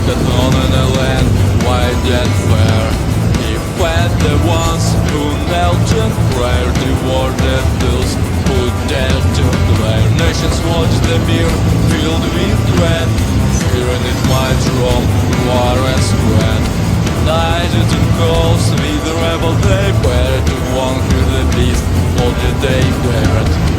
that on a land wide and fair. He fed the ones who knelt in prayer, rewarded those who dared to declare. Nations watched the beer filled with dread, fearing it might roam war and spread. Night into calls with the rebel they were to conquer the beast, all that they dared.